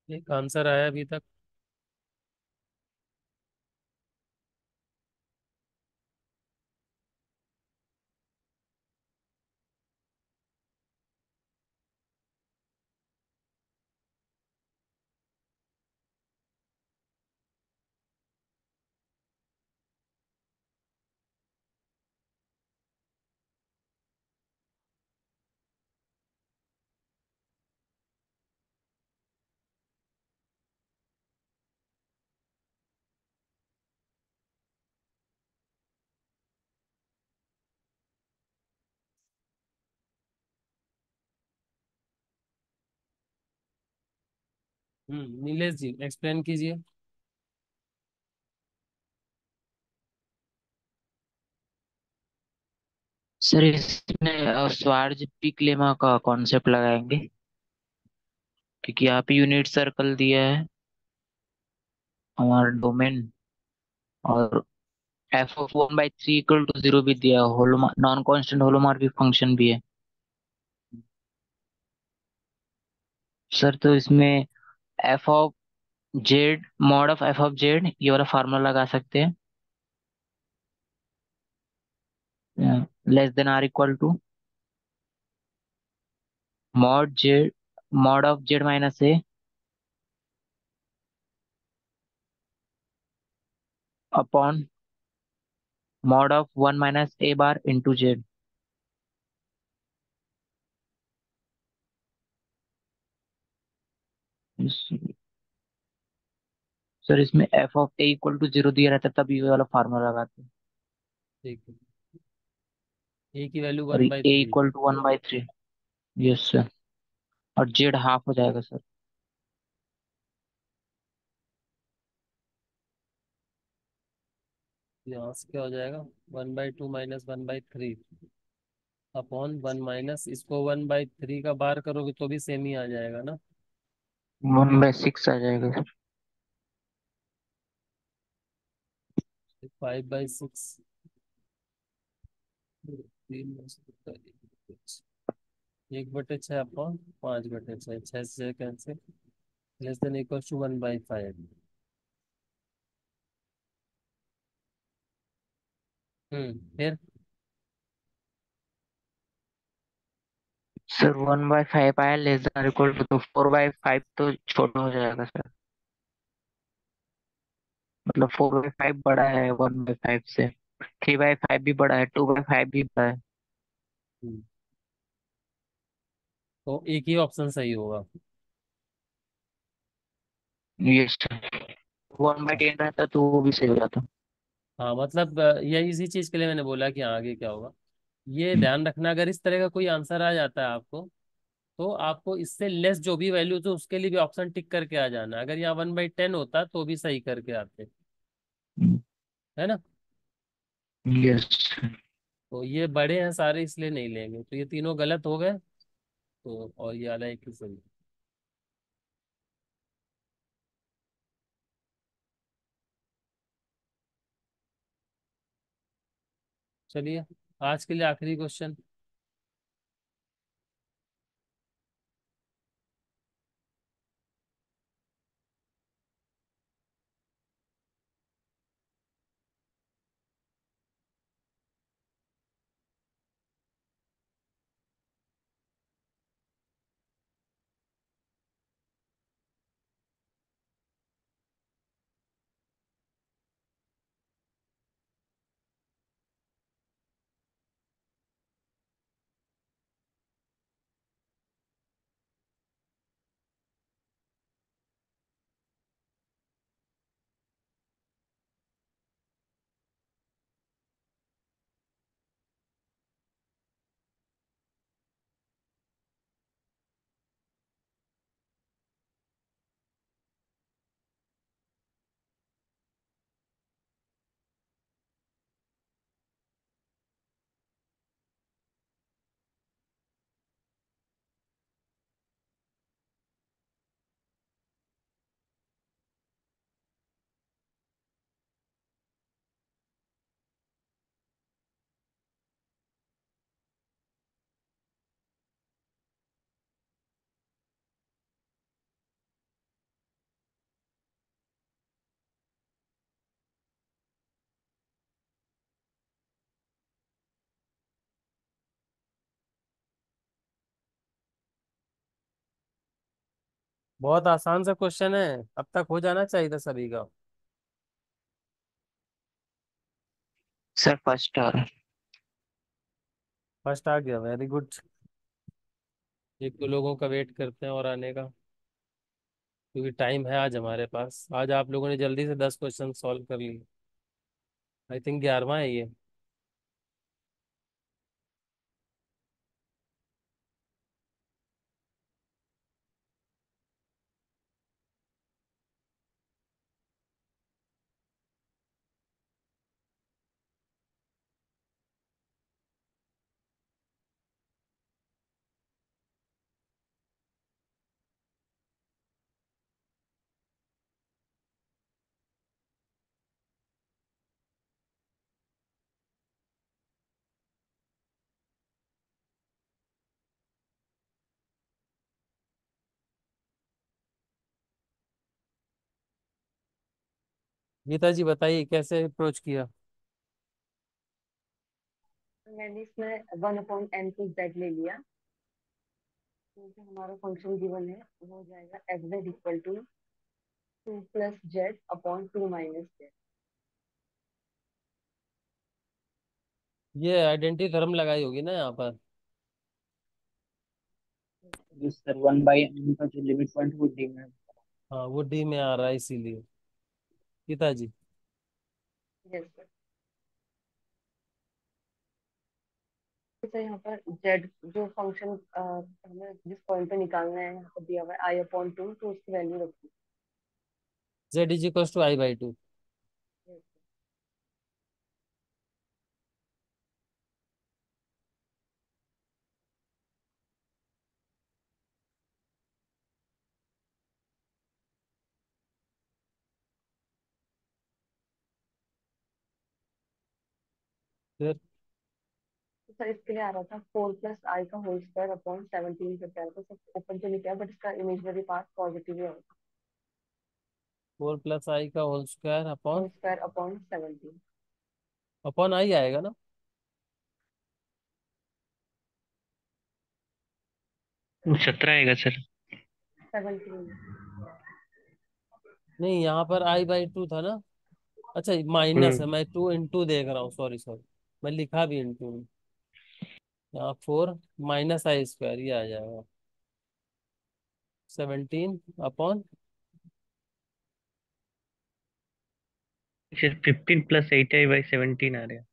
एक आंसर आया अभी तक। नीलेश जी एक्सप्लेन कीजिए। सर इसमें स्वार्ज पीक लेमा का कॉन्सेप्ट लगाएंगे, क्योंकि यहाँ पे यूनिट सर्कल दिया है हमारा डोमेन, और f(1/3 = 0) भी दिया है, holo non constant holomorphic function भी है। सर तो इसमें F of Z, mod of F of Z, ये वाला फार्मूला लगा सकते हैं, less than or equal to mod Z, mod of Z minus A upon mod of 1 minus A bar into Z. Sir इसमें F of A equal to 0 दिया रहता है, तब ये वाला फार्मूला लगाते हैं, ठीक है। ए की वैल्यू और one A by three equal to 1/3। Yes sir, और जेड हाफ हो जाएगा सर। यहाँ से क्या हो जाएगा? 1/2 माइनस 1/3 अपॉन 1 - इसको 1/3 का बार करोगे तो भी सेम ही आ जाएगा ना। 1/6 आ जाएगा सर। 5/6 1/6 अपॉन 5/6, 6 से cancel, less than equal to 1/5। फिर सर 1/5 आया, लेस देन इक्वल टू, तो 4/5 तो छोटा हो जाएगा सर। मतलब 4/5 बड़ा है 1/5 से, 3/5 भी बड़ा है, 2/5 भी बड़ा है। हम्म, तो एक ही ऑप्शन सही होगा। ये सर 1/10 रहता तो वो भी सही हो जाता। हाँ मतलब यही इसी चीज के लिए मैंने बोला कि आगे क्या होगा। ये हम्म, ध्यान रखना, अगर इस तरह का कोई आंसर आ जाता है आपको, तो आपको इससे लेस जो भी वैल्यू हो उसके लिए भी ऑप्शन टिक करके आ जाना। अगर यहाँ 1/10 होता तो भी सही करके आते, है ना। यस। तो ये बड़े हैं सारे इसलिए नहीं लेंगे, तो ये तीनों गलत हो गए। तो और ये वाला एक ही सही। चलिए, आज के लिए आखिरी क्वेश्चन। बहुत आसान सा क्वेश्चन है, अब तक हो जाना चाहिए था सभी का। सर फर्स्ट और फर्स्ट आ गया, वेरी गुड। एक दो लोगों का वेट करते हैं और आने का, क्योंकि टाइम है आज हमारे पास। आज आप लोगों ने जल्दी से 10 क्वेश्चन सॉल्व कर लिए। आई थिंक 11वां है ये। गीता जी बताइए कैसे अप्रोच किया। मैंने इसमें 1/n+z ले लिया, क्योंकि हमारा फंक्शन गिवन है, वो हो जाएगा f(z)(2+z)/(2 - z)। ये आइडेंटिटी थ्योरम लगाई होगी ना यहाँ पर। सर 1/n का जो लिमिट पॉइंट वो डी में। हाँ वो डी में आ रहा है इसीलिए। गीता जी। Yes sir. तो यहाँ पर z जो फंक्शन हमें जिस पॉइंट पे निकालना है, यहाँ पर दिया हुआ है i/2, तो उसकी वैल्यू रखी। z=i/2। Yes, फिर तो सर इसके लिए आ रहा था 4+i² करके आ रहा था, सब ओपन तो नहीं किया, बट इसका इमेजनरी पार्ट पॉजिटिव है। 4+i² upon whole square upon 17। Upon I आएगा ना। 17 आएगा सर। 17। नहीं यहाँ पर i/2 था ना। अच्छा माइनस है, हम्म। मैं 2 × देख रहा हूँ, सॉरी सॉरी। मैं लिखा भी इंटू। यहाँ 4 - i² ये आ जाएगा। 17 अपॉन। 15+8i/17 आ रहा है।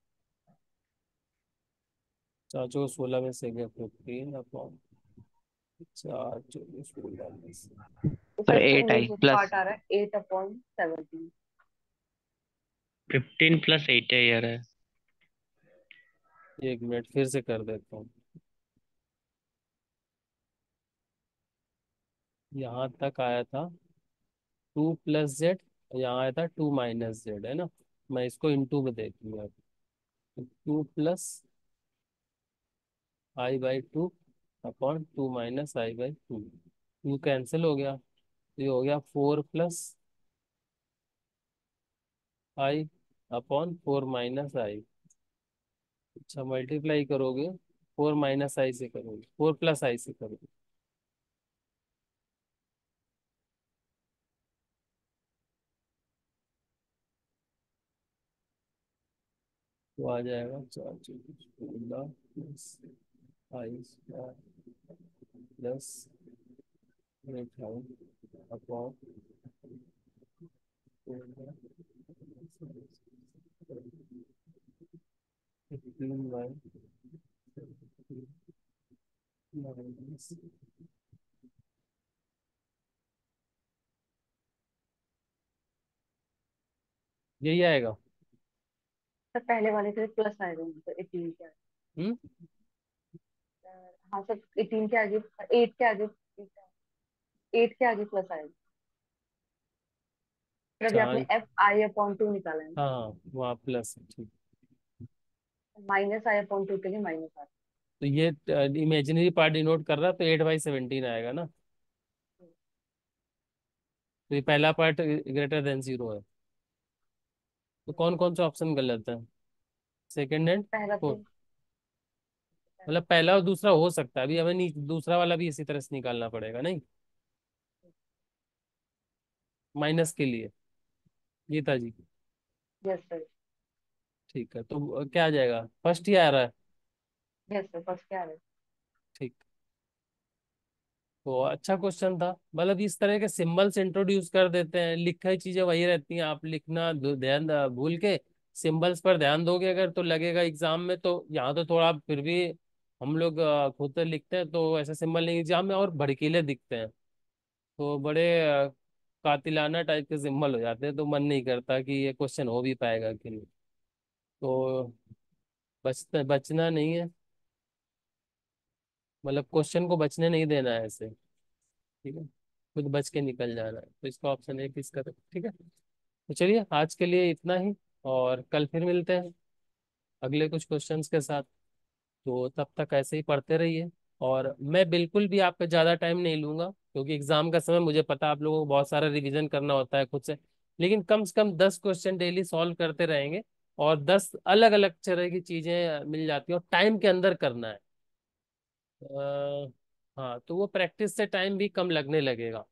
चाचो को 16 में से गया, 15 अपॉन 4 24 16 में से। तो सर सर इसका 8 आई इमेजनरी प्लस। पार्ट आ रहा है 8/17। 15+8i आ रहा है। एक मिनट फिर से कर देता हूँ। यहाँ तक आया था 2+z, यहाँ आया था 2 - z, है ना। मैं इसको इंटू में देखूंगा। 2+i/2 upon 2 - i/2। To cancel हो गया, तो ये हो गया 4+i/4 - i। अच्छा मल्टीप्लाई करोगे, 4 - i से करोगे, 4+i से करोगे, तो आ जाएगा 4 - 16 plus i² plus 8 upon 15 minus. यही आएगा। सर पहले वाले के प्लस आएगा, तो 18 के आगे। हम्म। हाँ सर, 18 के आगे, 8 के आगे, 8 के आगे प्लस आएगा। फिर अभी आपने चार। fi/2 निकाला है ना, हाँ वहाँ प्लस है, ठीक। -i/2 के लिए माइनस आ तो ये इमेजिनरी पार्ट डिनोट कर रहा है, तो 8/17 आएगा ना। तो ये पहला पार्ट >0 है। तो कौन कौन सा ऑप्शन गलत है। सेकंड एंड रहा है। पहला तो फोर्थ। मतलब पहला और दूसरा हो सकता है, अभी हमें दूसरा वाला भी इसी तरह से निकालना पड़ेगा नहीं। माइनस के लिए, गीता जी? Yes sir. ठीक है, तो क्या आ जाएगा, फर्स्ट ही आ रहा है। यस सर, फर्स्ट क्या है? ठीक। तो अच्छा क्वेश्चन था, मतलब इस तरह के सिंबल्स इंट्रोड्यूस कर देते हैं, लिखी चीजें वही रहती हैं, आप लिखना ध्यान भूल के सिंबल्स पर ध्यान दोगे अगर तो लगेगा एग्जाम में। तो यहाँ तो थोड़ा फिर भी हम लोग खुद से लिखते हैं तो ऐसे सिंबल नहीं, एग्जाम में और भड़कीले दिखते हैं, तो बड़े कातिलाना टाइप के सिंबल हो जाते हैं, तो मन नहीं करता कि ये क्वेश्चन हो भी पाएगा कि नहीं। तो बचना नहीं है, मतलब क्वेश्चन को बचने नहीं देना है ऐसे, ठीक है, खुद बच के निकल जाना है। तो इसका ऑप्शन है किसका, ठीक है। तो चलिए आज के लिए इतना ही, और कल फिर मिलते हैं अगले कुछ क्वेश्चंस के साथ। तो तब तक ऐसे ही पढ़ते रहिए, और मैं बिल्कुल भी आपका ज़्यादा टाइम नहीं लूंगा, क्योंकि एग्जाम का समय मुझे पता है आप लोगों को बहुत सारा रिवीजन करना होता है खुद से। लेकिन कम से कम 10 क्वेश्चन डेली सॉल्व करते रहेंगे, और 10 अलग अलग तरह की चीज़ें मिल जाती हैं, और टाइम के अंदर करना है। हाँ, तो वो प्रैक्टिस से टाइम भी कम लगने लगेगा,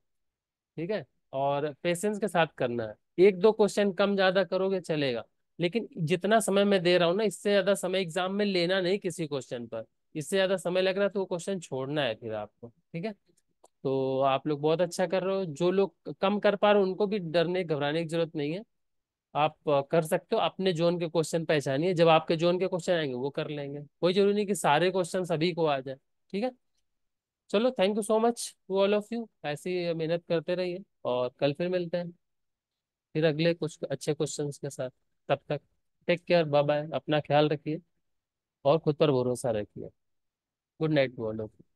ठीक है। और पेशेंस के साथ करना है, 1-2 क्वेश्चन कम ज्यादा करोगे चलेगा, लेकिन जितना समय मैं दे रहा हूँ ना, इससे ज्यादा समय एग्जाम में लेना नहीं किसी क्वेश्चन पर। इससे ज्यादा समय लग रहा है तो वो क्वेश्चन छोड़ना है फिर आपको, ठीक है। तो आप लोग बहुत अच्छा कर रहे हो, जो लोग कम कर पा रहे हो उनको भी डरने घबराने की जरूरत नहीं है। आप कर सकते हो, अपने जोन के क्वेश्चन पहचानिए, जब आपके जोन के क्वेश्चन आएंगे वो कर लेंगे, कोई जरूरी नहीं कि सारे क्वेश्चन सभी को आ जाए, ठीक है। चलो, thank you so much to all of you, ऐसे ही मेहनत करते रहिए, और कल फिर मिलते हैं फिर अगले कुछ अच्छे क्वेश्चंस के साथ। तब तक टेक केयर, बाय बाय, अपना ख्याल रखिए और खुद पर भरोसा रखिए। Good night to all of you.